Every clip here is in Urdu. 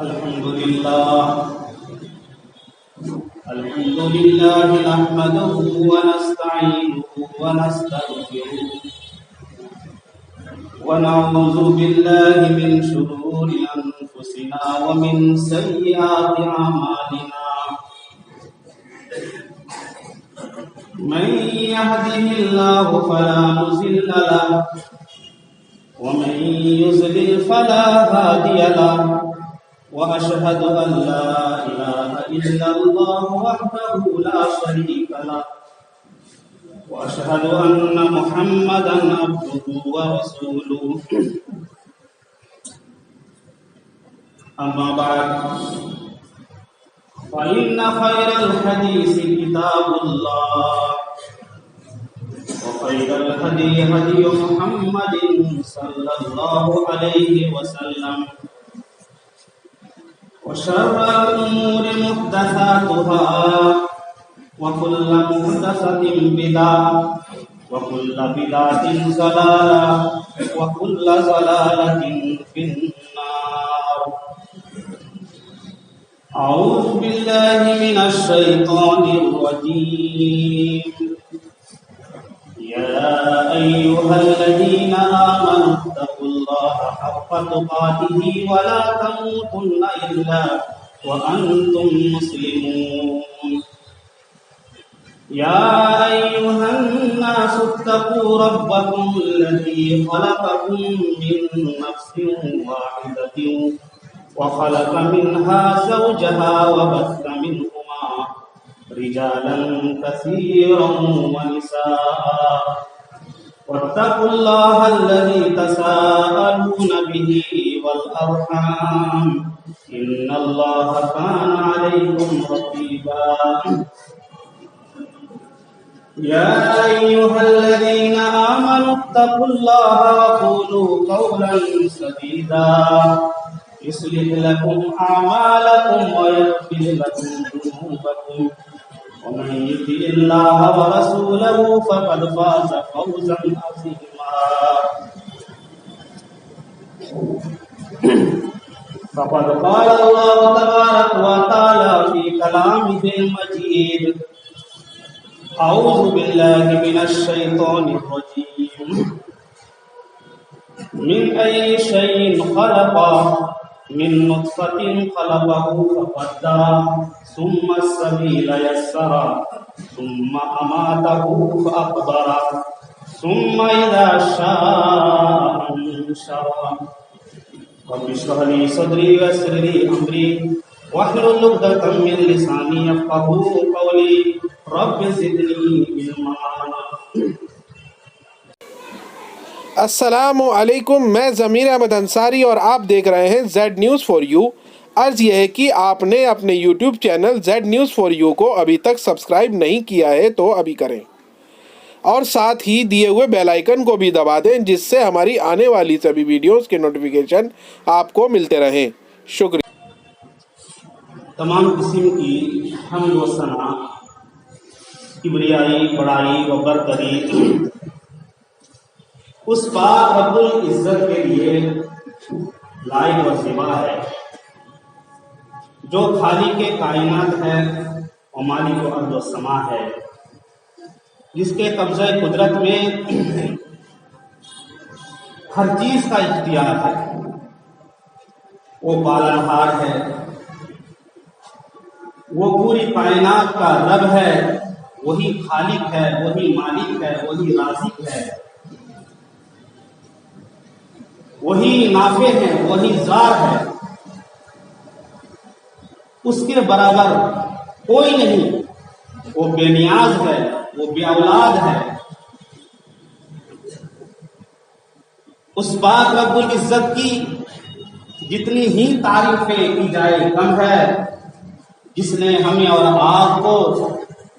الحمد لله نحمده ونستعينه ونستغفره ونعوذ بالله من شرور أنفسنا ومن سيئات أعمالنا من يهده الله فلا مضل له ومن يضلل فلا هادي له وأشهد أن لا إله إلا الله وحده لا شريك له وأشهد أن محمدا عبده ورسوله أما بعد فإن خير الحديث كتاب الله وخير الهدي هدي محمد صلى الله عليه وسلم وشر الأمور محدثاتها وكل محدثة بدعة وكل بدعة ضلالة وكل ضلالة في النار. أعوذ بالله من الشيطان الرجيم. يا أيها الذين آمنوا اتقوا الله حق تقاته ولا تموتن إلا وأنتم مسلمون. يا أيها الناس اتقوا ربكم الذي خلقكم من نفس واحدة وخلق منها زوجها وبث منهما رجالا كثيرا ونساء واتقوا الله الذي تساءلون به والأرحام إن الله كان عليكم رقيبا. يا أيها الذين آمنوا اتقوا الله وقولوا قولا سديدا يصلح لكم أعمالكم ويغفر لكم ذنوبكم ومن يطع الله ورسوله فقد فاز فوزا عظيما. فقد قال الله تبارك وتعالى في كلامه المجيد: أعوذ بالله من الشيطان الرجيم. من أي شيء خلق من نطفة خلقه فقدر ثم السبيل يسر ثم أماته فأقبر ثم إذا شاء أنشر. رب اشرح لي صدري ويسر لي أمري واحلل عقدة من لساني يفقهوا قولي رب زدني علما. السلام علیکم، میں ضمیر احمد انصاری اور آپ دیکھ رہے ہیں زیڈ نیوز فار یو. عرض یہ ہے کہ آپ نے اپنے YouTube channel Z news for you کو ابھی تک سبسکرائب نہیں کیا ہے تو ابھی کریں اور ساتھ ہی دیے ہوئے بیل آئیکن کو بھی دبا دیں جس سے ہماری آنے والی سبھی ویڈیوز کے نوٹیفیکیشن آپ کو ملتے رہیں. شکریہ. تمام قسم کی حمد و ثنا، کبریائی، بڑائی و برتری اس پاک رب العزت کے لیے لائق و زیبا ہے جو خالق کے کائنات ہے اور مالک و ارض و سما ہے، جس کے قبضہ قدرت میں ہر چیز کا اختیار ہے. وہ پالنہار ہے، وہ پوری کائنات کا رب ہے، وہی خالق ہے، وہی مالک ہے، وہی رازق ہے، وہی نافع ہے، وہی زار ہے. اس کے برابر کوئی نہیں. وہ بے نیاز ہے، وہ بے اولاد ہے. اس پاک رب العزت کی جتنی ہی تعریفیں کی جائے کم ہے، جس نے ہمیں اور آپ کو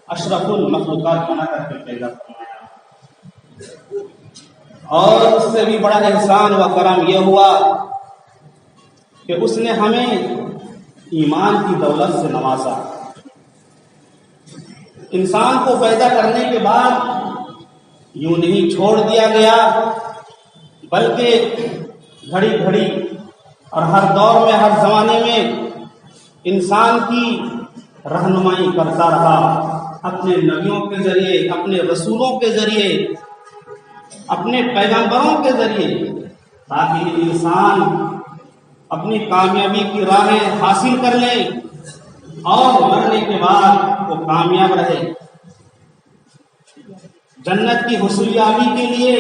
اشرف المخلوقات بنا کر کے پیدا فرمایا. اور اس سے بھی بڑا احسان و کرم یہ ہوا کہ اس نے ہمیں ایمان کی دولت سے نوازا. انسان کو پیدا کرنے کے بعد یوں نہیں چھوڑ دیا گیا، بلکہ گھڑی گھڑی اور ہر دور میں ہر زمانے میں انسان کی رہنمائی کرتا رہا اپنے نبیوں کے ذریعے، اپنے رسولوں کے ذریعے، اپنے پیغمبروں کے ذریعے، تاکہ انسان اپنی کامیابی کی راہیں حاصل کر لے اور مرنے کے بعد وہ کامیاب رہے۔ جنت کی حصولیابی کے لیے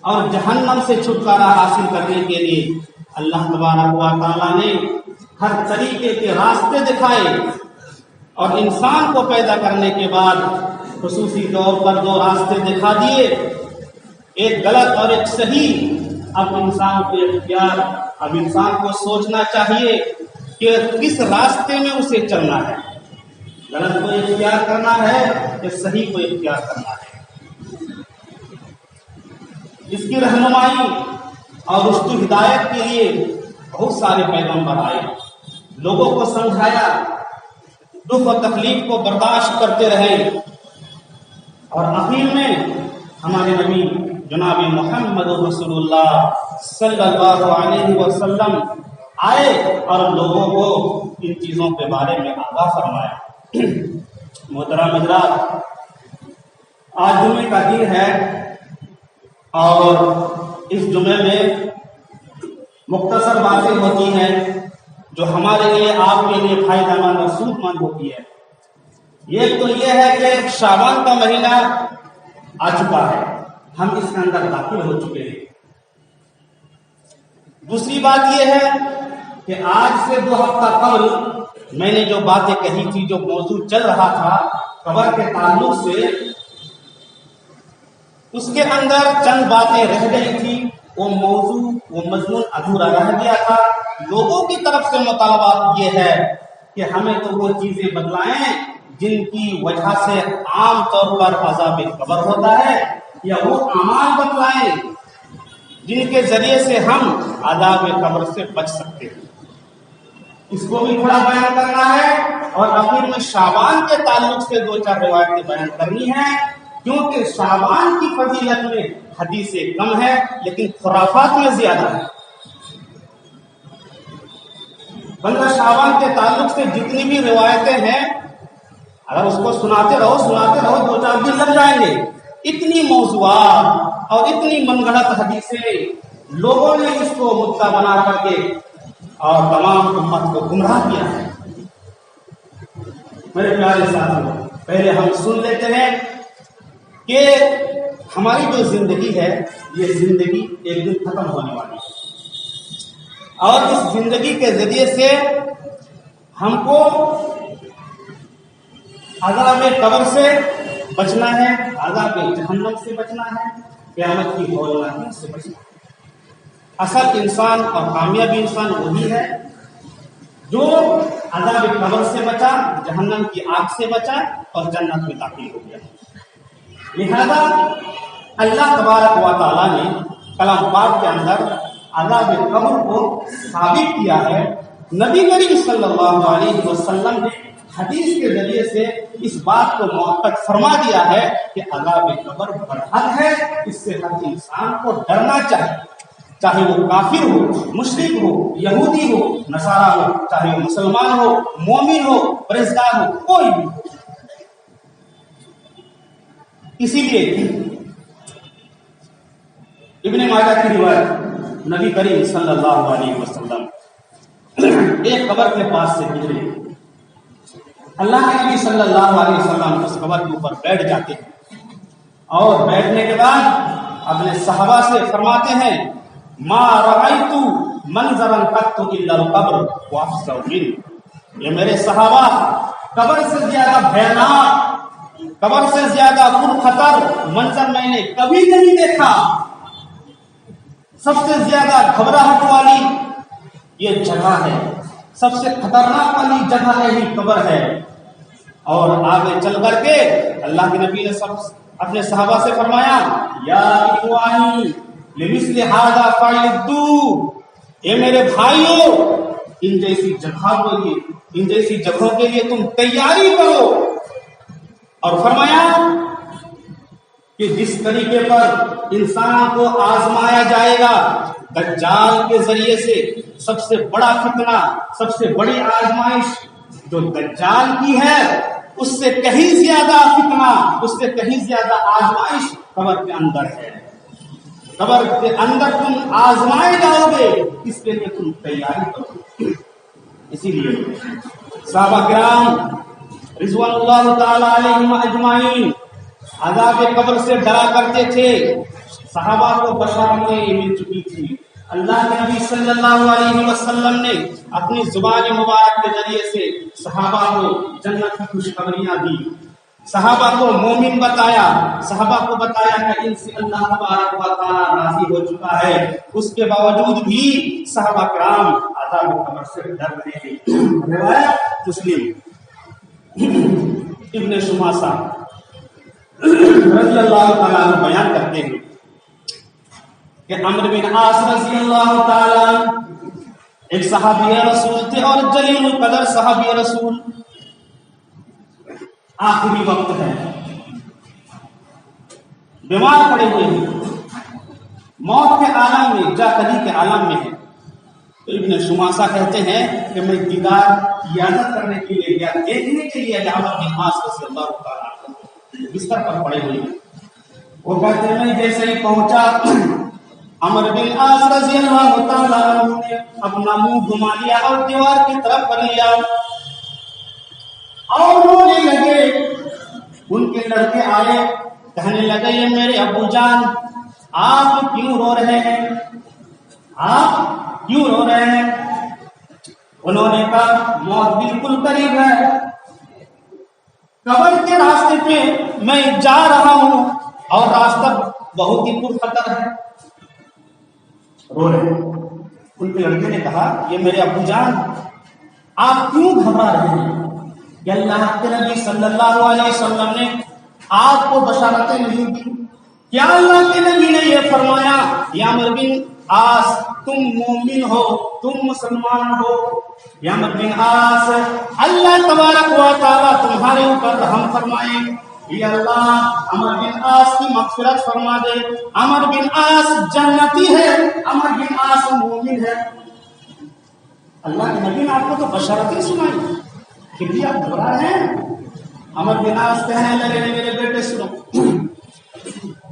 اور جہنم سے چھٹکارا حاصل کرنے کے لیے اللہ تبارک و تعالیٰ نے ہر طریقے کے راستے دکھائے، اور انسان کو پیدا کرنے کے بعد خصوصی طور پر دو راستے دکھا دیے، ایک غلط اور ایک صحیح۔ اب انسان کو اختیار، اب انسان کو سوچنا چاہیے کہ کس راستے میں اسے چلنا ہے، غلط کو اختیار کرنا ہے کہ صحیح کو اختیار کرنا ہے۔ اس کی رہنمائی اور رشد و ہدایت کے لیے بہت سارے پیغمبر آئے، لوگوں کو سمجھایا، دکھ و تکلیف کو برداشت کرتے رہے، اور آخر میں ہمارے نبی جناب محمد رسول اللہ صلی اللہ علیہ وسلم آئے اور لوگوں کو ان چیزوں کے بارے میں آگاہ فرمایا۔ محترم حضرات، آج جمعے کا دن ہے اور اس جمعے میں مختصر باتیں ہوتی ہیں جو ہمارے لیے، آپ کے لیے فائدہ مند اور سود مند ہوتی ہے۔ ایک تو یہ ہے کہ شعبان کا مہینہ آ چکا ہے، ہم اس کے اندر داخل ہو چکے ہیں۔ دوسری بات یہ ہے کہ آج سے 2 ہفتہ قبل میں نے جو باتیں کہی تھی، جو موضوع چل رہا تھا قبر کے تعلق سے، اس کے اندر چند باتیں رہ گئی تھی، وہ موضوع، وہ مضمون ادھورا رہ گیا تھا۔ لوگوں کی طرف سے مطالبات یہ ہے کہ ہمیں تو وہ چیزیں بتلائیں جن کی وجہ سے عام طور پر عذاب قبر ہوتا ہے، یا وہ اعمال بتلائیں جن کے ذریعے سے ہم عذاب قبر سے بچ سکتے ہیں۔ اس کو بھی تھوڑا بیان کرنا ہے، اور آخر میں شعبان کے تعلق سے 2-4 روایتیں بیان کرنی ہیں، کیونکہ شعبان کی فضیلت میں حدیثیں کم ہے لیکن خرافات میں زیادہ ہے۔ بندہ شعبان کے تعلق سے جتنی بھی روایتیں ہیں، اگر اس کو سناتے رہو 2-4 دن لگ جائیں گے۔ اتنی موضوعات اور اتنی من گھڑت حدیثیں لوگوں نے اس کو مدعا بنا کر کے اور تمام امت کو گمراہ کیا ہے۔ میرے پیارے ساتھیوں، پہلے ہم سن لیتے ہیں کہ ہماری جو زندگی ہے، یہ زندگی ایک دن ختم ہونے والی ہے، اور اس زندگی کے ذریعے سے ہم کو عذاب قبر سے بچنا ہے، عذاب جہنم سے بچنا ہے، قیامت کی ہولناکی سے بچنا ہے۔ اصل انسان اور کامیاب انسان وہی ہے جو عذاب قبر سے بچا، جہنم کی آگ سے بچا اور جنت میں داخل ہو گیا۔ لہذا اللہ تبارک و تعالیٰ نے کلام پاک کے اندر عذاب قبر کو ثابت کیا ہے۔ نبی کریم صلی اللہ علیہ وسلم نے حدیث کے ذریعے سے اس بات کو مؤکد فرما دیا ہے کہ عذاب قبر برحق ہے، اس سے ہر انسان کو ڈرنا چاہیے، چاہے وہ کافر ہو، مشرک ہو، یہودی ہو، نصارہ ہو، چاہے وہ مسلمان ہو، مومن ہو، پرہیزگار ہو، کوئی بھی ہو۔ اسی لیے ابن ماجہ کی روایت، نبی کریم صلی اللہ علیہ وسلم ایک قبر کے پاس سے گزرے، اللہ کے نبی صلی اللہ علیہ وسلم اس قبر کے اوپر بیٹھ جاتے ہیں، اور بیٹھنے کے بعد اپنے صحابہ سے فرماتے ہیں، ما رأیت منظرا قط الا القبر وافزع منه۔ یہ میرے صحابہ، قبر سے زیادہ بھیانک، قبر سے زیادہ پرخطر منظر میں نے کبھی نہیں دیکھا۔ سب سے زیادہ گھبراہٹ والی یہ جگہ ہے، سب سے خطرناک والی جگہ یہی قبر ہے۔ اور آگے چل کر کے اللہ کے نبی نے اپنے صحابہ سے فرمایا، یا اخوانی لمثل ھذا فاعدوا، اے میرے بھائیوں، ان جیسی جگہوں کے لیے تم تیاری کرو۔ اور فرمایا کہ جس طریقے پر انسان کو آزمایا جائے گا، دجال کے ذریعے سے سب سے بڑا فتنہ، سب سے بڑی آزمائش جو دجال کی ہے، اس سے کہیں زیادہ فتنہ، اس سے کہیں زیادہ آزمائش قبر کے اندر ہے۔ قبر کے اندر تم آزمائے جاؤ گے، اس کے لیے تم تیاری کرو۔ اسی لیے صحابہ کرام رضوان اللہ تعالی علیہم اجمعین عذاب قبر سے ڈرا کرتے تھے۔ صحابہ کو بشارتیں مل چکی تھی۔ اللہ کے نبی صلی اللہ علیہ وسلم نے اپنی زبان مبارک کے ذریعے سے صحابہ کو جنت کی خوشخبریاں دی، صحابہ کو مومن بتایا، صحابہ کو بتایا کہ ان سے اللہ تبارک و تعالی راضی ہو چکا ہے۔ اس کے باوجود بھی صحابہ کرام عذاب قبر سے ڈر رہے ہیں۔ روایت مسلم ابن شماسہ رضی اللہ تعالیٰ عنہ بیان کرتے ہیں کہ عمرو بن عاص رضی اللہ تعالیٰ ایک صحابی رسول تھے اور جلیل القدر صحابی رسول۔ آخری وقت ہے، بیمار پڑے ہوئے ہیں، موت کے عالم میں، جاکلی کے عالم میں ہے۔ تو ابن شماسہ کہتے ہیں کہ میں دیدار عیادت کرنے کے لیے گیا، دیکھنے کے لیے عمرو بن عاص رضی اللہ تعالیٰ بستر پر پڑے ہوئے ہیں۔ وہ کہتے ہیں میں جیسے ہی پہنچا، عمرو بن عاص رضی اللہ تعالیٰ عنہ نے اپنا منہ گھما لیا اور دیوار کی طرف کر لیا اور رونے لگے۔ ان کے لڑکے آئے، کہنے لگے یہ میرے ابو جان، آپ کیوں رو رہے ہیں؟ آپ کیوں رو رہے ہیں؟ انہوں نے کہا موت بالکل قریب ہے، قبر کے راستے پہ میں جا رہا ہوں اور راستہ بہت ہی پرخطر ہے۔ رو رہے ہیں۔ ان کے لڑکے نے کہا یہ میرے ابو جان، آپ کیوں گھبرا رہے ہیں؟ کہ اللہ کے نبی صلی اللہ علیہ وسلم نے آپ کو بشارتیں نہیں دی؟ کیا اللہ کے نبی نے یہ فرمایا یا عمرو بن عاص تم مومن ہو، تم مسلمان ہو؟ یا عمرو بن عاص اللہ تبارک و تعالیٰ تمہارے اوپر رحم فرمائے، یا اللہ عمرو بن عاص کی مغفرت فرما دے، عمرو بن عاص جنتی ہے، عمرو بن عاص مومن ہے۔ اللہ کے نبی نے آپ کو تو بشارتیں سنائی، پھر بھی آپ گھبرا رہے ہیں؟ عمرو بن عاص کہنے لگے میرے بیٹے سنو،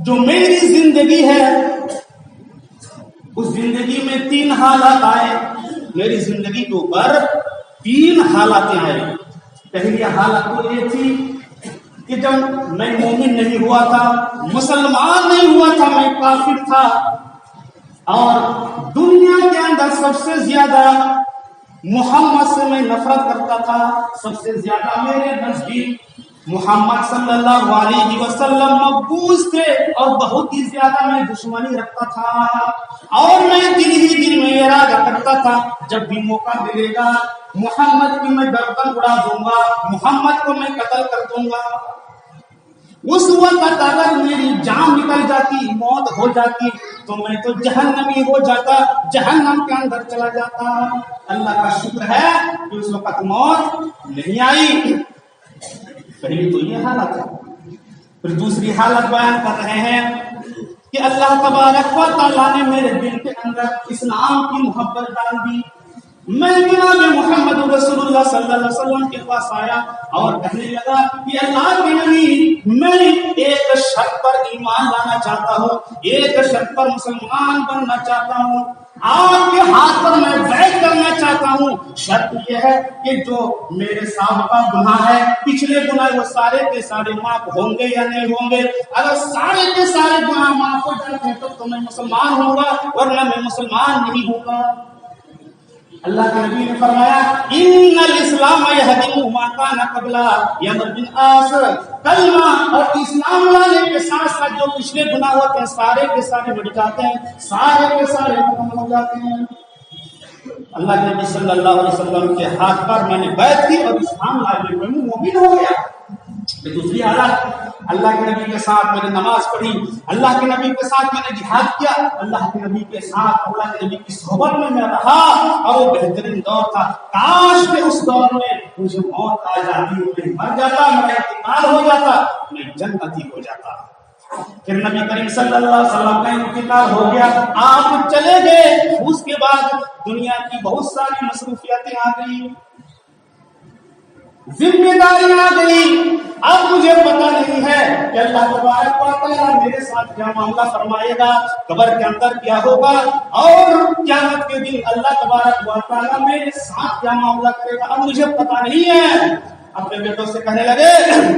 جو میری زندگی ہے اس زندگی میں 3 حالات آئے، میری زندگی کے اوپر 3 حالاتیں آئے۔ پہلی حالت تو یہ تھی کہ جب میں مومن نہیں ہوا تھا، مسلمان نہیں ہوا تھا، میں کافر تھا اور دنیا کے اندر سب سے زیادہ محمد سے میں نفرت کرتا تھا، سب سے زیادہ میرے نزدیک محمد صلی اللہ علیہ وسلم مقبوض تھے اور بہت ہی زیادہ میں دشمنی رکھتا تھا، اور میں دل ہی دل میں ارادہ کرتا تھا جب بھی موقع ملے گا محمد کی میں گردن اڑا دوں گا، محمد کو میں قتل کر دوں گا۔ اس وقت اگر میری جان نکل جاتی، موت ہو جاتی، تو میں تو جہنمی ہو جاتا، جہنم کے اندر چلا جاتا۔ اللہ کا شکر ہے کہ اس وقت موت نہیں آئی۔ پہلی تو یہ حالت ہے۔ پھر دوسری حالت بیان کر رہے ہیں کہ اللہ تبارک و تعالیٰ نے میرے دل کے اندر اسلام کی محبت ڈال دی۔ میں جناب محمد رسول اللہ صلی اللہ علیہ وسلم کے پاس آیا اور کہنے لگا کہ اللہ کے نبی میں ایک شرط پر ایمان لانا چاہتا ہوں، ایک شرط پر مسلمان بننا چاہتا ہوں، آپ کے ہاتھ پر میں بیعت کرنا چاہتا ہوں۔ شرط یہ ہے کہ جو میرے سابقہ گناہ ہے، پچھلے گناہ، وہ سارے کے سارے معاف ہوں گے یا نہیں ہوں گے؟ اگر سارے کے سارے گناہ معاف ہو جاتے ہیں تو میں مسلمان ہوں گا، ورنہ میں مسلمان نہیں ہوں گا۔ اللہ کے نبی نے فرمایا ان الاسلام یہدم ما کان قبلا، یا عمرو بن عاص کلمہ اور اسلام لانے کے ساتھ ساتھ جو پچھلے گناہ ہوتے ہیں سارے کے سارے مٹ جاتے ہیں، سارے کے سارے ختم ہو جاتے ہیں۔ اللہ کے نبی صلی اللہ علیہ وسلم کے ہاتھ پر میں نے بیعت کی اور اسلام لانے میں مومن ہو گیا۔ دوسری حالت، اللہ کے نبی کے ساتھ میں نے نماز پڑھی، اللہ کے نبی کے ساتھ میں نے جہاد کیا، اللہ کے نبی کے ساتھ اللہ کے نبی کی صحبت میں رہا، اور وہ بہترین دور تھا۔ کاش کہ اس دور میں مجھے موت آ جاتی، میں مر جاتا، میرا انتقال ہو جاتا، میں جنتی ہو جاتا۔ پھر نبی کریم صلی اللہ علیہ وسلم کا انتقال ہو گیا، آپ چلے گئے، اس کے بعد دنیا کی بہت ساری مصروفیتیں آ گئی، ذمہ داریاں آ گئی۔ اب مجھے پتہ نہیں ہے کہ اللہ تبارک و تعالیٰ میرے ساتھ کیا معاملہ فرمائے گا، قبر کے اندر کیا ہوگا، اور قیامت کے دن اللہ تبارک و تعالیٰ میرے ساتھ کیا معاملہ کرے گا، اب مجھے پتہ نہیں ہے۔ اپنے بیٹوں سے کہنے لگے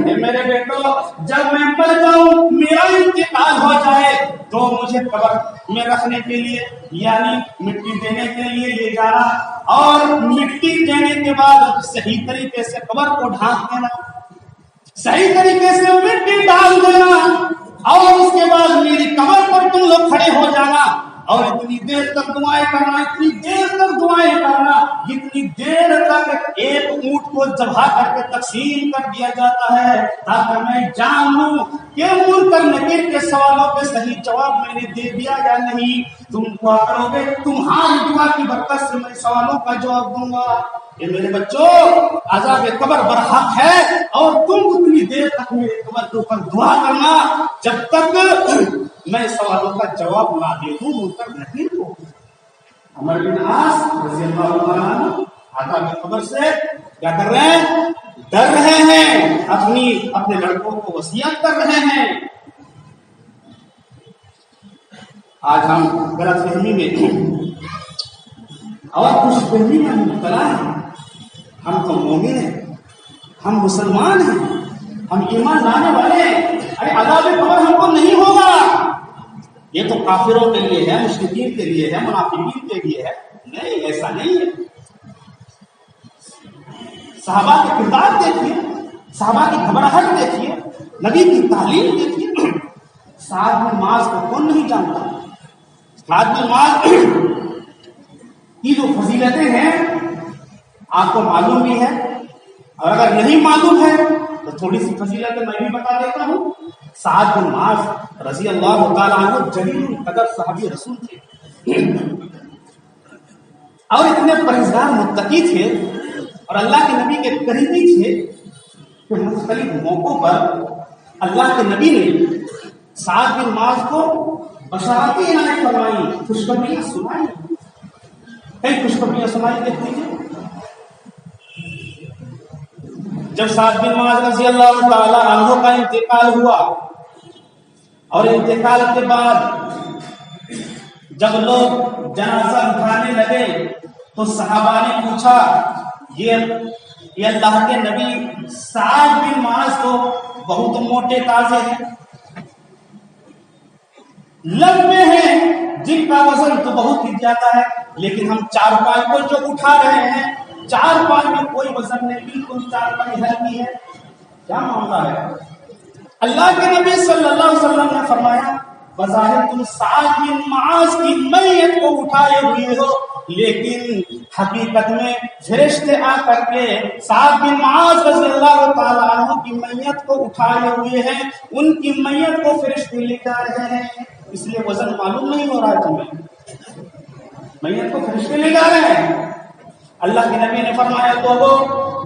کہ میرے بیٹوں، جب میں مر جاؤں، میرا انتقال ہو جائے تو مجھے قبر میں رکھنے کے لیے یعنی مٹی دینے کے لیے لے جانا، اور مٹی دینے کے بعد صحیح طریقے سے قبر کو ڈھانک دینا، صحیح طریقے سے مٹی ڈال دینا، اور اس کے بعد میری قبر پر تم لوگ کھڑے ہو جانا اور اتنی دیر تک دعائیں کرنا، اتنی دیر تک دعائیں کرنا، جتنی دیر تک ایک اونٹ کو ذبح کر کے تقسیم کر دیا جاتا ہے، تاکہ میں جان لوں کہ منکر نکیر کے سوالوں کے صحیح جواب میں نے دے دیا یا نہیں۔ تم دعا کرو گے، تمہاری دعا کی برکت سے میں سوالوں کا جواب دوں گا۔ یہ میرے بچوں، عذاب قبر برحق ہے، اور تم اتنی دیر تک میرے قبر کے اوپر دعا کرنا جب تک میں سوالوں کا جواب نہ دے دوں منکر نکیر کو۔ عمر بن عاص رضی اللہ عنہ عذاب قبر سے کیا کر رہے ہیں؟ ڈر رہے ہیں، اپنے لڑکوں کو وصیت کر رہے ہیں۔ آج ہم غلط فہمی میں اور خوش فہمی میں مبتلا ہیں۔ ہم تو مومن ہیں، ہم مسلمان ہیں، ہم ایمان لانے والے ہیں، ارے عذاب قبر ہم کو نہیں ہوگا، یہ تو کافروں کے لیے ہے، مشرکین کے لیے ہے، منافقین کے لیے ہے۔ نہیں، ایسا نہیں ہے۔ صحابہ کے کردار دیکھیے، صحابہ کی گھبراہٹ دیکھیے، نبی کی تعلیم دیکھیے۔ سعد بن معاذ کو کون نہیں جانتا؟ سعد بن معاذ کی جو فضیلتیں ہیں آپ کو معلوم بھی ہے، اور اگر نہیں معلوم ہے تو تھوڑی سی فضیلتیں میں بھی بتا دیتا ہوں۔ سعد بن معاذ رضی اللہ تعالیٰ عنہ جلیل القدر صحابی رسول تھے، اور اتنے پرہیزگار متقی تھے، اور اللہ کے نبی کے قریبی تھے کہ مختلف موقعوں پر اللہ کے نبی نے سعد بن معاذ کو بشارتیں عنایت فرمائی، خوشخبریاں سنائی۔ کئی خوشخبریاں سنائی دیکھتی ہیں۔ جب سعد بن معاذ رضی اللہ تعالی عنہ کا انتقال ہوا، اور انتقال کے بعد جب لوگ جنازہ اٹھانے لگے تو صحابہ نے پوچھا، یہ اللہ کے نبی سعد بن معاذ تو بہت موٹے تازے ہیں، لمبے ہیں، جن کا وزن تو بہت ہی زیادہ ہے، لیکن ہم چارپائی کو جو اٹھا رہے ہیں، چارپائی میں کوئی وزن نہیں، بالکل چارپائی ہلکی ہے، کیا معاملہ ہے؟ اللہ کے نبی صلی اللہ علیہ وسلم نے فرمایا، بظاہر تم سعد بن معاذ کی میت کو اٹھائے ہوئے ہو، لیکن حقیقت میں فرشتے آ کر کے سعد بن معاذ رضی اللہ تعالیٰ عنہ کی میت کو اٹھائے ہوئے ہیں، ان کی میت کو فرشتے لے جا رہے ہیں، اس لیے وزن معلوم نہیں ہو رہا ہے تمہیں، میت کو فرشتے لے جا رہے ہیں۔ اللہ کے نبی نے فرمایا، لوگوں،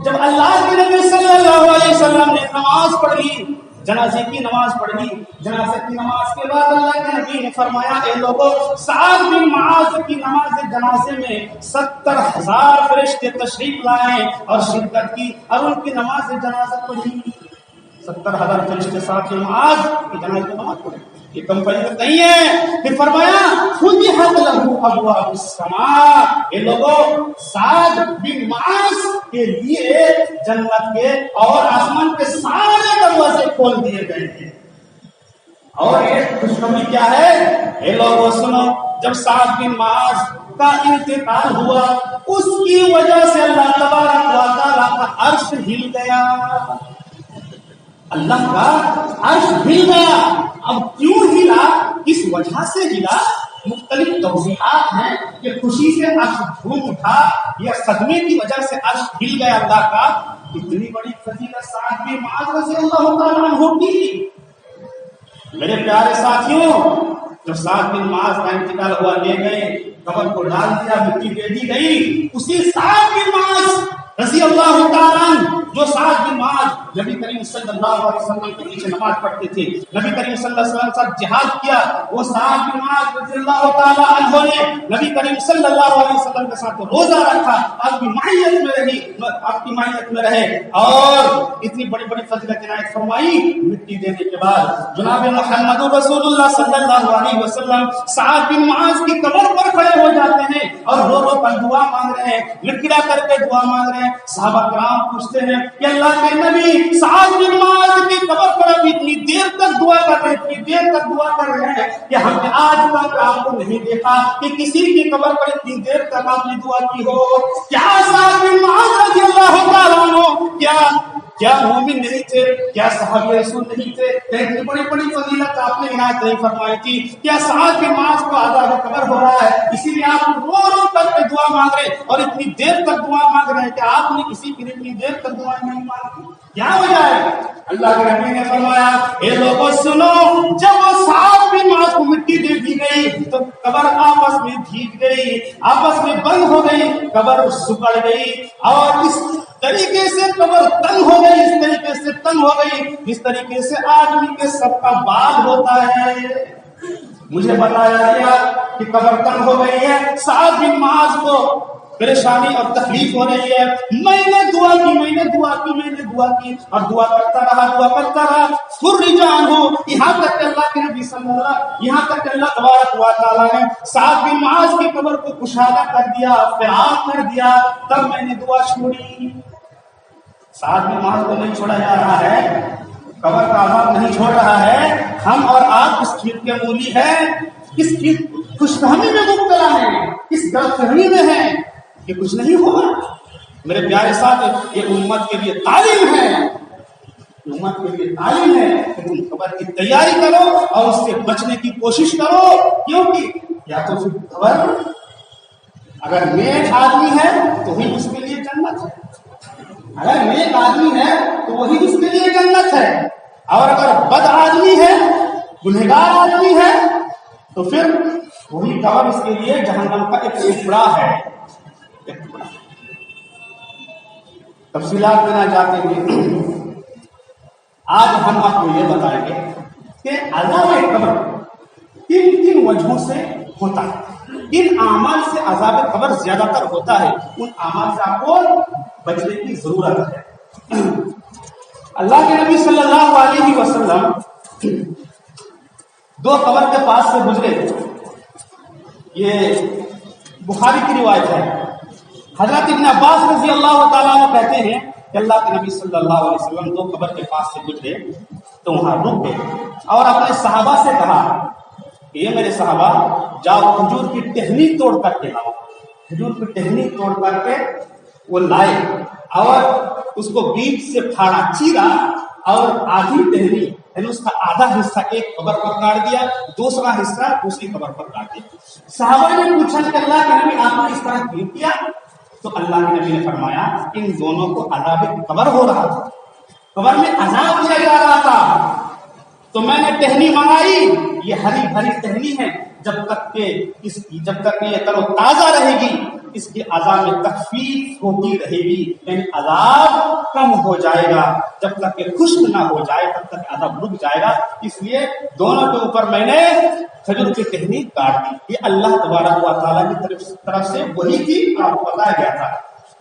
جب اللہ کے نبی صلی اللہ علیہ وسلم نے نماز پڑھ لی، جنازے کی نماز پڑھ لی، جنازے کی نماز کے بعد اللہ کے نبی نے فرمایا، اے لوگوں، سعد بن معاذ کی نماز جنازے میں 70,000 فرشتے تشریف لائے اور شرکت کی، اور ان کی نماز جنازہ پڑھی۔ 70,000 فرشتے ساتھ معاذ کی جنازے کی نماز پڑھی، یہ کم فضیلت نہیں ہے۔ پھر فرمایا، فتحت لہ ابواب السماء، اے لوگوں، سعد بن معاذ کے لیے جنت کے اور آسمان کے سارے دروازے کھول دیے گئے ہیں۔ اور ایک خوشخبری کیا ہے؟ اے لوگوں سنو، جب سعد بن معاذ کا انتقال ہوا، اس کی وجہ سے اللہ تبارک و تعالیٰ کا عرش ہل گیا، اللہ کا عرش ہل گیا۔ اب کیوں ہلا، کس وجہ سے ہلا، مختلف توضیحات ہیں کہ خوشی سے عرش جھوم اٹھا یا صدمے کی وجہ سے عرش ہل گیا اللہ کا۔ اتنی بڑی فضیلت سعد بن معاذ رضی اللہ تعالیٰ عنہ کی۔ میرے پیارے ساتھیوں، جب سعد بن معاذ کا انتقال ہوا، لے گئے، قبر کو ڈال دیا، مٹی دے دی گئی، اسی سعد بن معاذ رضی اللہ تعالیٰ عنہ جو سعد بن معاذ نبی کریم صلی اللہ علیہ وسلم کے پیچھے نماز پڑھتے تھے، نبی کریم صلی اللہ علیہ وسلم کے ساتھ جہاد کیا، وہ سعد بن معاذ رضی اللہ تعالی عنہ نے نبی کریم صلی اللہ علیہ وسلم کے ساتھ روزہ رکھا، آپ کی معیت میں رہی، آپ کی معیت میں رہے، اور اتنی بڑی بڑی فضیلت عنایت فرمائی۔ مٹی دینے کے بعد جناب محمد رسول اللہ صلی اللہ علیہ وسلم سعد بن معاذ کی قبر پر کھڑے ہو جاتے ہیں اور رو رو کر دعا مانگ رہے ہیں، گڑگڑا کر کے دعا مانگ رہے ہیں۔ صحابہ کرام پوچھتے ہیں کہ اللہ کے نبی سعد بن معاذ کی قبر پر اب اتنی دیر تک دعا کر رہے ہیں، اتنی دیر تک دعا کر رہے ہیں کہ ہم نے آج تک آپ کو نہیں دیکھا کہ کسی کی قبر پر اتنی دیر تک آپ نے دعا کی ہو۔ کیا سعد بن معاذ رضی اللہ تعالیٰ عنہ کیا مومن نہیں تھے؟ کیا صحابی رسول نہیں تھے؟ اتنی بڑی بڑی فضیلت آپ نے عنایت نہیں فرمائی تھی؟ کیا سعد بن معاذ کو عذاب قبر ہو رہا ہے اسی لیے آپ رو رو کر کے دعا مانگ رہے اور اتنی دیر تک دعا مانگ رہے ہیں کہ آپ نے کسی کے لیے اتنی دیر تک دعا نہیں مانگی؟ کیا وجہ ہے؟ اللہ کے نبی نے فرمایا اے لوگوں سنو، جب وہ سعد بن معاذ کو مٹی دے دی گئی تو قبر آپس میں بھیگ گئی، آپس میں بند ہو گئی، قبر سکڑ گئی، اور اس طریقے سے قبر تنگ ہو گئی، اس طریقے سے تنگ ہو گئی جس طریقے سے آدمی کے سب کا بال ہوتا ہے۔ مجھے بتایا گیا کہ قبر تنگ ہو گئی ہے، سعد بن معاذ کو پریشانی اور تکلیف ہو رہی ہے، میں نے دعا کی اور دعا کرتا رہا فرج عنہ، یہاں تک کہ اللہ کے نبی یہاں تک کہ اللہ تبارک و تعالیٰ نے سعد بن معاذ کی قبر کو کشادہ کر دیا، فراغ کر دیا، تب میں نے دعا چھوڑی۔ سعد بن معاذ کو نہیں چھوڑا جا رہا ہے، قبر کا عذاب نہیں چھوڑ رہا ہے، ہم اور آپ اس کھیت کے مولی ہیں، اس کی خوش فہمی میں مبتلا ہیں، اس غلط فہمی میں ہیں کہ کچھ نہیں ہوگا۔ میرے پیارے ساتھ، یہ امت کے لیے تعلیم ہے، امت کے لیے تعلیم ہے کہ تم قبر کی تیاری کرو اور اس سے بچنے کی کوشش کرو، کیونکہ یا تو پھر قبر اگر نیک آدمی ہے تو وہی اس کے لیے جنت ہے، اگر نیک آدمی ہے تو وہی اس کے لیے جنت ہے، اور اگر بد آدمی ہے، گنہگار آدمی ہے، تو پھر وہی قبر اس کے لیے جہنم کا ایک ٹکڑا ہے۔ تفصیلات میں نہ جاتے ہوئے آج ہم آپ کو یہ بتائیں گے کہ عذاب قبر کن کن وجہوں سے ہوتا ہے، کن اعمال سے عذاب قبر زیادہ تر ہوتا ہے، ان اعمال سے آپ کو بچنے کی ضرورت ہے۔ اللہ کے نبی صلی اللہ علیہ وسلم دو قبر کے پاس سے گزرے، یہ بخاری کی روایت ہے۔ حضرت ابن عباس رضی اللہ تعالیٰ عنہ کہتے ہیں کہ اللہ کے نبی صلی اللہ علیہ وسلم دو قبر کے پاس سے گزرے تو وہاں رک گئے اور اپنے صحابہ سے کہا کہ یہ میرے صحابہ، جاؤ کھجور کی ٹہنی توڑ کر کے لاؤ۔ کھجور کی ٹہنی توڑ کر کے وہ لائے اور اس کو بیچ سے پھاڑا، چیرا، اور آدھی ٹہنی یعنی اس کا آدھا حصہ ایک قبر پر کاٹ دیا، دوسرا حصہ دوسری قبر پر کاٹ دیا۔ صحابہ نے پوچھا کہ اللہ کے نبی آپ نے اس طرح کیوں کیا؟ تو اللہ کے نبی نے فرمایا ان دونوں کو عذاب قبر ہو رہا تھا، قبر میں عذاب دیا جا رہا تھا، تو میں نے ٹہنی منگائی، یہ ہری بھری ٹہنی ہے، جب تک کہ یہ تر و تازہ رہے گی اس کے عذاب میں تخفیف ہوتی رہے گی، یعنی عذاب کم ہو جائے گا، جب تک کہ خشک نہ ہو جائے تب تک عذاب رک جائے گا، اس لیے دونوں کے اوپر میں نے کھجور کی ٹہنی کاٹ دی۔ یہ اللہ تبارک و تعالیٰ کی طرف سے وہی تھی اور آپ کو بتایا گیا تھا۔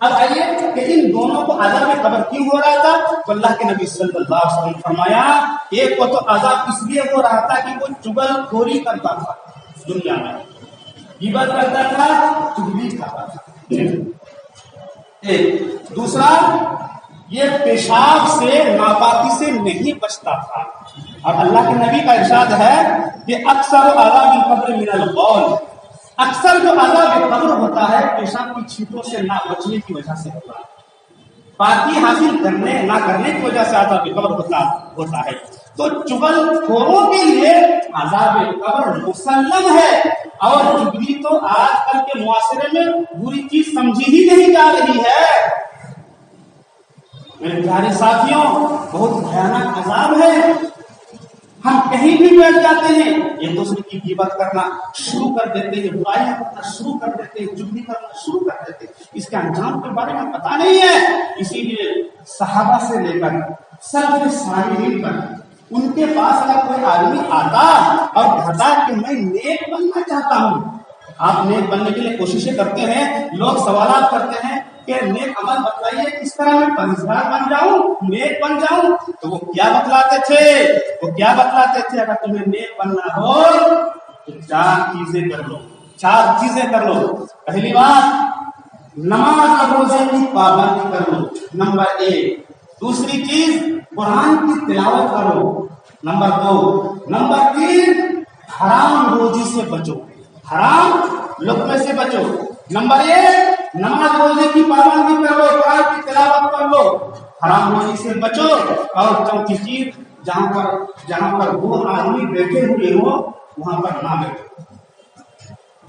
اب آئیے کہ ان دونوں کو عذاب قبر کیوں ہو رہا تھا؟ تو اللہ کے نبی صلی اللہ علیہ وسلم فرمایا ایک کو تو عذاب اس لیے ہو رہا تھا کہ وہ چغل خوری کرتا تھا، دنیا میں غیبت کرتا تھا، چغلی کرتا تھا، ایک دوسرا یہ پیشاب سے، ناپاکی سے نہیں بچتا تھا، اور اللہ کے نبی کا ارشاد ہے کہ اکثر عذاب القبر من القول، اکثر جو عذاب قبر ہوتا ہے پیشاب کی چھینٹوں سے نہ بچنے کی وجہ سے ہوتا ہے، پاکی حاصل کرنے نہ کرنے کی وجہ سے عذاب قبر ہوتا ہے۔ تو چغل خوروں کے لیے عذاب قبر مسلم ہے، اور چغلی تو آج کل کے معاشرے میں بری چیز سمجھی ہی نہیں جا رہی ہے۔ میرے پیارے ساتھیوں، بہت بھیانک عذاب ہے۔ ہم کہیں بھی بیٹھ جاتے ہیں، ایک دوسرے کی غیبت کرنا شروع کر دیتے ہیں، برائیاں کرنا شروع کر دیتے ہیں، چغلی کرنا شروع کر دیتے ہیں، اس کے انجام کے بارے میں پتہ نہیں ہے، اسی لیے صحابہ سے لے کر سب صالحین تک ان کے پاس اگر کوئی آدمی آتا اور کہتا کہ میں نیک بننا چاہتا ہوں، آپ نیک بننے کے لیے کوششیں کرتے ہیں، لوگ سوالات کرتے ہیں کہ نیک عمل بتلائیے کس طرح میں پرہیزگار بن جاؤں، نیک بن جاؤں، تو وہ کیا بتلاتے تھے؟ اگر تمہیں نیک بننا ہو تو 4 چیزیں کر لو. پہلی بات، نماز اور روزے کی پابندی کر لو، نمبر 1. دوسری چیز، قرآن کی تلاوت کرو، نمبر 2. نمبر 3، حرام روزی سے بچو، حرام لقمے سے بچو. نمبر 1، نماز روزے کی پابندی کرو، قرآن کی تلاوت کر لو، حرام روزی سے بچو. اور چوتھی چیز، جہاں پر وہ آدمی بیٹھے ہوئے ہو وہاں پر نہ بیٹھو.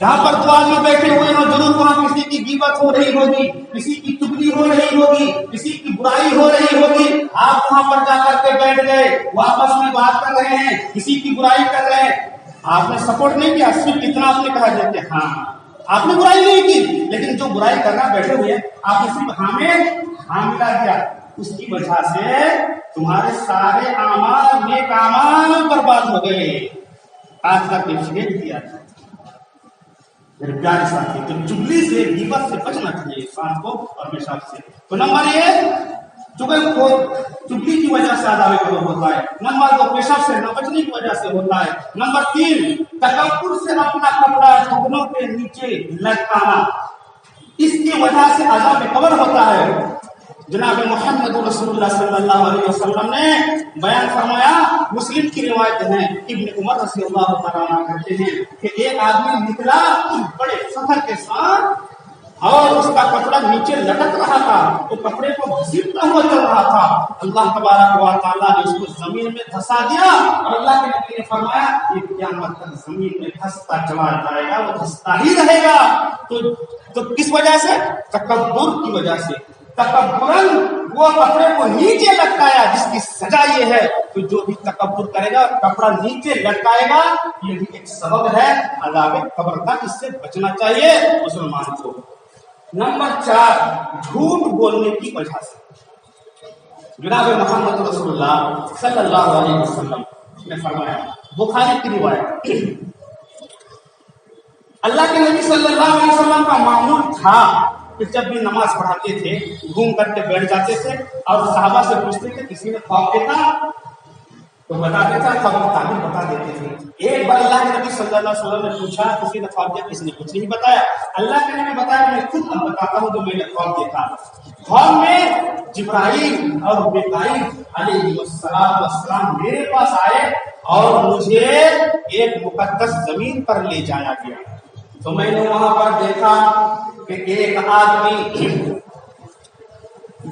جہاں پر 2 آدمی بیٹھے ہوئے ہو، ضرور وہاں کسی کی غیبت ہو رہی ہوگی، کسی کی چغلی ہو رہی ہوگی، کسی کی برائی ہو رہی ہوگی، آپ وہاں پر جا کر کے بیٹھ گئے، وہ آپس میں بات کر رہے ہیں، کسی کی برائی کر رہے ہیں، آپ نے سپورٹ نہیں کیا، صرف اتنا آپ نے کہا جاتے ہاں، آپ نے برائی نہیں کی، لیکن جو برائی کرنا بیٹھے ہوئے آپ نے صرف ہاں ملا دیا. اس کی وجہ سے تمہارے سارے اعمال، نیک اعمال برباد ہو گئے. آج کا پیشگی دیا تھا میرے پیارے ساتھی، تو چغلی سے، غیبت سے بچنا چاہیے انسان کو ہمیشہ سے. تو نمبر 1، چغلی کی وجہ سے عذاب قبر ہوتا ہے. نمبر 2، پیشاب سے نہ بچنے کی وجہ سے ہوتا ہے. نمبر 3، تکبر سے اپنا کپڑا گھٹنوں کے نیچے لٹکانا، اس کی وجہ سے عذاب قبر ہوتا ہے. جناب محمد رسول اللہ صلی اللہ علیہ وسلم نے بیان فرمایا، مسلم کی روایت ہے، ابن عمر رضی اللہ تعالیٰ عنہ کہتے ہیں کہ ایک آدمی نکلا بڑے فخر کے ساتھ اور اس کا کپڑا نیچے لٹک رہا تھا، وہ کپڑے کو گھسیٹتا ہوا چل رہا تھا. اللہ تبارک و تعالیٰ نے اس کو زمین میں دھسا دیا اور اللہ کے نبی نے فرمایا یہ قیامت تک زمین میں دھستا چلا جائے گا، وہ دھستا ہی رہے گا. تو کس وجہ سے؟ تکبر کی وجہ سے. تکبرن وہ کپڑے کو نیچے لٹکایا، جس کی سزا یہ ہے کہ جو بھی تکبر کرے گا کپڑا نیچے لٹکائے گا، یہ بھی ایک سبب ہے عذاب قبر کا. اس سے بچنا چاہیے مسلمان کو. نمبر 4، جھوٹ بولنے کی وجہ سے. جناب محمد رسول اللہ صلی اللہ علیہ وسلم نے فرمایا، بخاری کی روایت، اللہ کے نبی صلی اللہ علیہ وسلم کا معمول تھا کہ جب بھی نماز پڑھاتے تھے گھوم کر کے بیٹھ جاتے تھے اور صحابہ سے پوچھتے تھے، کسی نے خواب دیکھا تو بتا دیتا، خواب کی تعبیر بتا دیتے تھے. ایک بار اللہ کے نبی صلی اللہ علیہ وسلم نے پوچھا، کسی نے خواب دیکھا، کسی نے کچھ نہیں بتایا. اللہ کے نبی بتایا، میں خود اب بتاتا ہوں جو میں نے خواب دیکھا. خواب میں جبرائیل اور میکائیل علیہ السلام میرے پاس آئے اور مجھے ایک مقدس زمین پر لے جایا گیا. تو میں نے وہاں پر دیکھا کہ ایک آدمی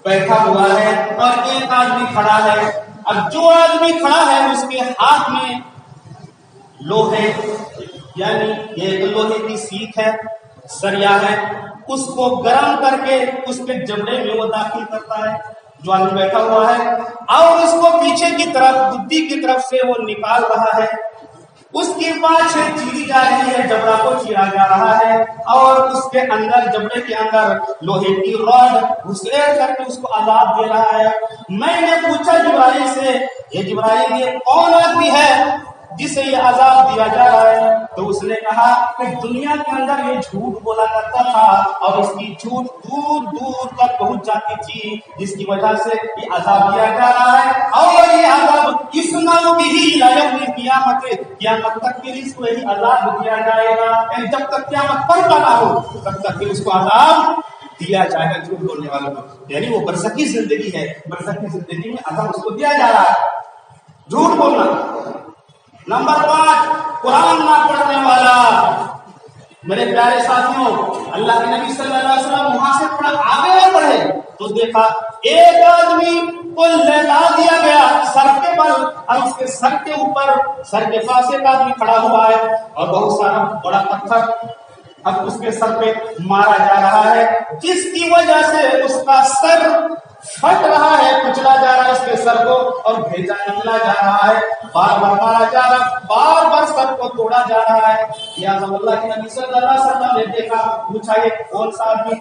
بیٹھا ہوا ہے اور ایک آدمی کھڑا ہے. اب جو آدمی کھڑا ہے اس کے ہاتھ میں لوہے، یعنی ایک لوہے کی سیخ ہے، سریا ہے، اس کو گرم کر کے اس کے جبڑے میں وہ داخل کرتا ہے جو آدمی بیٹھا ہوا ہے، اور اس کو پیچھے کی طرف، گدی کی طرف سے وہ نکال رہا ہے. اس کی پاچھ چیری جا رہی ہے، جبڑا کو چیرا جا رہا ہے اور اس کے اندر، جبڑے کے اندر لوہے کی راڈ گھسیٹ کر کے اس کو عذاب دے رہا ہے. میں نے پوچھا جبرائیل سے، یہ جبرائیل یہ کون آدمی ہے جسے یہ عذاب دیا جا رہا ہے؟ تو اس نے کہا کہ دنیا کے اندر یہ جھوٹ بولا کرتا تھا اور اس کی جھوٹ دور دور تک پہنچ جاتی تھی، جس کی وجہ سے یہ عذاب دیا جا رہا ہے. اور یہ عذاب اس نام بھی یوم قیامت، قیامت تک کے لیے اس کو یہی عذاب دیا جائے گا. یعنی جب تک قیامت پر نہ ہو تب تک کے اس کو عذاب دیا جائے گا جھوٹ بولنے والوں کو. یعنی وہ برزخی زندگی ہے، برزخی زندگی میں عذاب اس کو دیا جا رہا ہے، جھوٹ بولنا. نمبر 5، قرآن نہ پڑھنے والا. میرے پیارے ساتھیوں، اللہ کے نبی صلی اللہ علیہ وسلم وہاں سے تھوڑا آگے بڑھے تو دیکھا ایک آدمی کو لٹا دیا گیا سر کے بل، اور اس کے سر کے اوپر، سر کے پاس ایک آدمی کھڑا ہوا ہے اور بہت سارا بڑا پتھر اب اس کے سر پہ مارا جا رہا ہے، جس کی وجہ سے اس کا سر پھٹ رہا ہے، کچلا جا رہا ہے اس کے سر کو اور بھیجا نکلا جا رہا ہے، بار بار مارا جا رہا ہے، بار بار سر کو توڑا جا رہا ہے. یا اللہ کے نبی صلی اللہ علیہ وسلم نے دیکھا، پوچھا یہ کون سا آدمی؟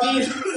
3,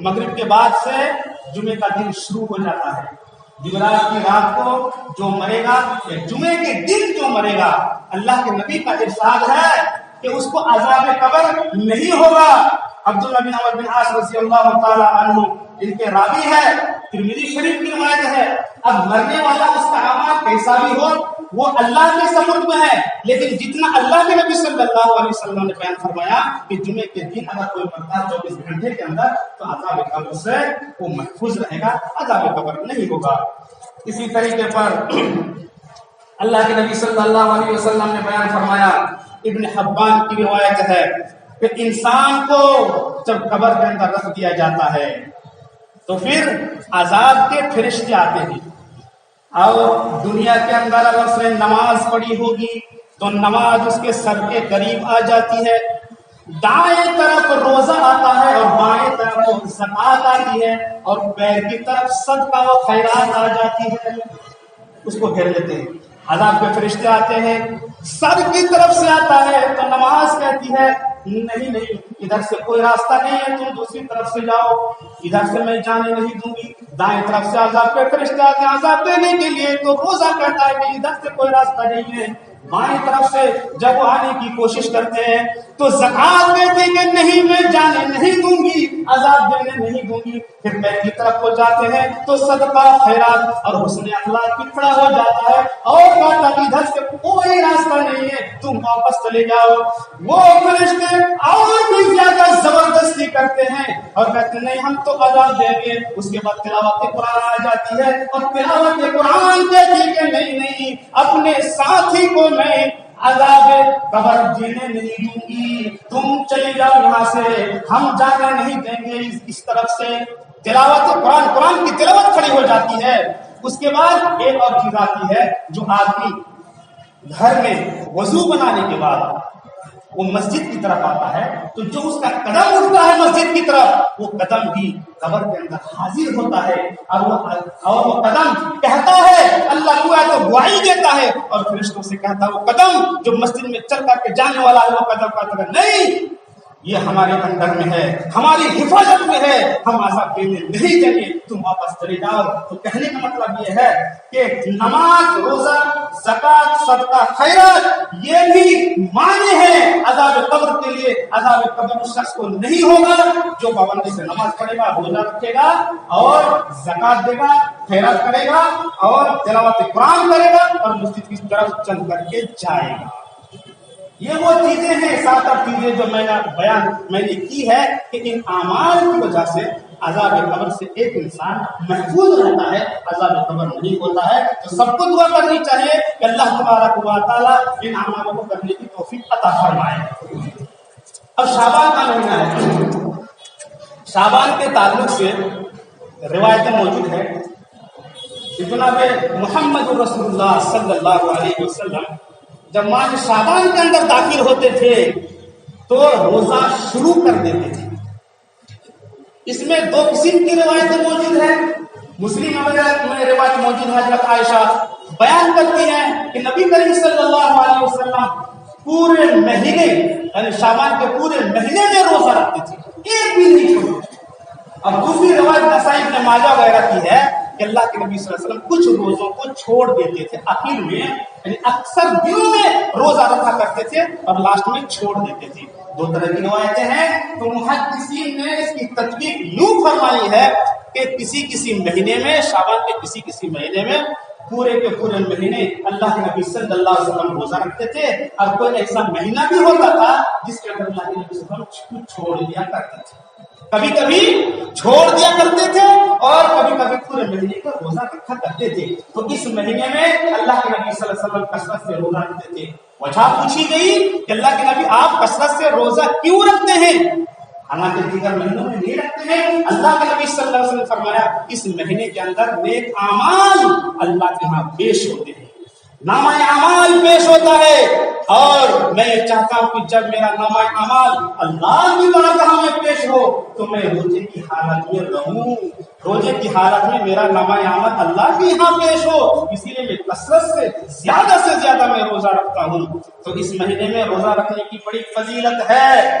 مغرب کے بعد سے جمعے کا دن شروع ہو جاتا ہے. جمعرات کی رات کو جو مرے گا یا جمعے کے دن جو مرے گا، اللہ کے نبی کا ارشاد ہے کہ اس کو عذاب قبر نہیں ہوگا. عبداللہ بن عمرو بن عاص رضی اللہ تعالی عنہ ان کے راوی ہے، ترمذی شریف کی روایت ہے. اب مرنے والا اس کا اعمال کیسا بھی ہو وہ اللہ کے سمجھ میں ہے، لیکن جتنا اللہ کے نبی صلی اللہ علیہ وسلم نے بیان فرمایا کہ جمعے کے دن اگر کوئی مرتا ہے 24 گھنٹے کے اندر تو عذاب قبر سے وہ محفوظ رہے گا، عذاب قبر نہیں ہوگا. اسی طریقے پر اللہ کے نبی صلی اللہ علیہ وسلم نے بیان فرمایا، ابن حبان کی روایت ہے کہ انسان کو جب قبر کے اندر رکھ دیا جاتا ہے تو پھر عذاب کے فرشتے آتے ہیں، اور دنیا کے اندر اگر اس نے نماز پڑھی ہوگی تو نماز اس کے سر کے قریب آ جاتی ہے، دائیں طرف روزہ آتا ہے اور بائیں طرف زکات آتی ہے، اور پیر کی طرف صدقہ و خیرات آ جاتی ہے، اس کو گھیر لیتے ہیں. عذاب کے فرشتے آتے ہیں، سر کی طرف سے آتا ہے تو نماز کہتی ہے نہیں ادھر سے کوئی راستہ نہیں ہے، تم دوسری طرف سے جاؤ، ادھر سے میں جانے نہیں دوں گی. دائیں طرف سے عذاب کے فرشتے آتے ہیں عذاب دینے کے لیے تو روزہ کہتا ہے کہ ادھر سے کوئی راستہ نہیں ہے. بائیں طرف سے جب وہ آنے کی کوشش کرتے ہیں تو زکات دیتے کہ نہیں میں جانے نہیں دوں گی، عذاب دینے نہیں دوں گی. پھر پیر کی طرف وہ جاتے ہیں تو صدقہ خیرات اور حسن اخلاق کی کھڑا ہو جاتا ہے اور کہتا کہ ادھر سے کوئی راستہ نہیں ہے، تم واپس چلے جاؤ. وہ فرشتے اور بھی زیادہ زبردستی کرتے ہیں اور کہتے ہیں نہیں ہم تو عذاب دیں گے. اس کے بعد تلاوت قرآن آ جاتی ہے اور تلاوت قرآن کہتی کہ نہیں اپنے ساتھی کو میں عذاب قبر جینے نہیں دوں گی، تم چلے جاؤ یہاں سے، ہم جانے نہیں دیں گے اس طرف سے. تلاوت قرآن کی تلاوت کھڑی ہو جاتی ہے. اس کے بعد ایک اور چیز آتی ہے، جو آدمی گھر میں وضو بنانے کے بعد وہ مسجد کی طرف آتا ہے تو جو اس کا قدم اٹھتا ہے مسجد کی طرف وہ قدم بھی قبر کے اندر حاضر ہوتا ہے، اور وہ قدم کہتا ہے اللہ کو تو گواہی دیتا ہے اور فرشتوں سے کہتا ہے وہ قدم جو مسجد میں چل کر کے جانے والا ہے وہ قدم کہتا ہے نہیں یہ ہمارے اندر میں ہے، ہماری حفاظت میں ہے، ہم عذاب دینے نہیں دیں گے، تم واپس چلے جاؤ. تو کہنے کا مطلب یہ ہے کہ نماز، روزہ، زکات، صدقہ، خیرات یہ بھی معنی ہے عذاب قبر کے لیے. عذاب قبر اس شخص کو نہیں ہوگا جو پابندی سے نماز پڑھے گا، روزہ رکھے گا اور زکات دے گا، خیرات کرے گا اور تلاوت قرآن کرے گا اور مسجد کی طرف چل کر کے جائے گا. یہ وہ چیزیں ہیں، 7 چیزیں جو میں نے کی ہے کہ ان اعمال کی وجہ سے عذاب قبر سے ایک انسان محفوظ رہتا ہے، عذاب قبر نہیں ہوتا ہے. تو سب کو دعا کرنی چاہیے کہ اللہ تبارک و تعالیٰ ان اعمالوں کو کرنے کی توفیق عطا فرمائے. اب شعبان کا مہینہ ہے، شعبان کے تعلق سے روایتیں موجود ہیں. جناب محمد رسول اللہ صلی اللہ علیہ وسلم جب ماہ شعبان کے اندر داخل ہوتے تھے تو روزہ شروع کر دیتے تھے. اس میں 2 قسم کی روایتیں موجود ہیں. مسلم میں روایت موجود ہے، حضرت عائشہ بیان کرتی ہیں کہ نبی کریم صلی اللہ علیہ وسلم پورے مہینے یعنی شعبان کے پورے مہینے میں روزہ رکھتے تھے، ایک بھی نہیں چھوڑتے. اب دوسری روایت نسائی ابن ماجہ وغیرہ کی ہے کہ اللہ کے نبی صلی اللہ علیہ وسلم کچھ روزوں کو چھوڑ دیتے تھے آخر میں، یعنی اکثر دنوں میں روزہ رکھا کرتے تھے اور لاسٹ میں چھوڑ دیتے تھے. 2 طرح کی روایتیں ہیں. تو محدثین نے اس کی تطبیق یوں فرمائی ہے کہ کسی مہینے میں، شعبان کے کسی مہینے میں پورے کے پورے مہینے اللہ کے نبی صلی اللہ علیہ وسلم روزہ رکھتے تھے، اور کوئی ایسا مہینہ بھی ہوتا تھا جس کے اندر اللہ کے نبی صلی اللہ علیہ وسلم چھوڑ دیا کرتے تھے. کبھی کبھی چھوڑ دیا کرتے تھے اور کبھی کبھی پورے مہینے کا روزہ رکھا کرتے تھے. تو اس مہینے میں اللہ کے نبی صلی اللہ علیہ وسلم کثرت سے روزہ رکھتے تھے. وجہ پوچھی گئی کہ اللہ کے نبی آپ کثرت سے روزہ کیوں رکھتے ہیں؟ حالانکہ دیگر مہینوں میں نہیں رکھتے ہیں. اللہ کے نبی صلی اللہ علیہ وسلم فرمایا اس مہینے کے اندر نیک اعمال اللہ کے ہاں پیش ہوتے ہیں، نامہ اعمال پیش ہوتا ہے، اور میں یہ چاہتا ہوں کہ جب میرا نامہ اعمال اللہ کی بارگاہ میں پیش ہو تو میں روزے کی حالت میں رہوں، روزے کی حالت میں میرا نامہ اعمال اللہ کے یہاں پیش ہو. اسی لیے میں کثرت سے زیادہ میں روزہ رکھتا ہوں. تو اس مہینے میں روزہ رکھنے کی بڑی فضیلت ہے.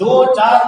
2, 4,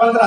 15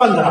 15।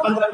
15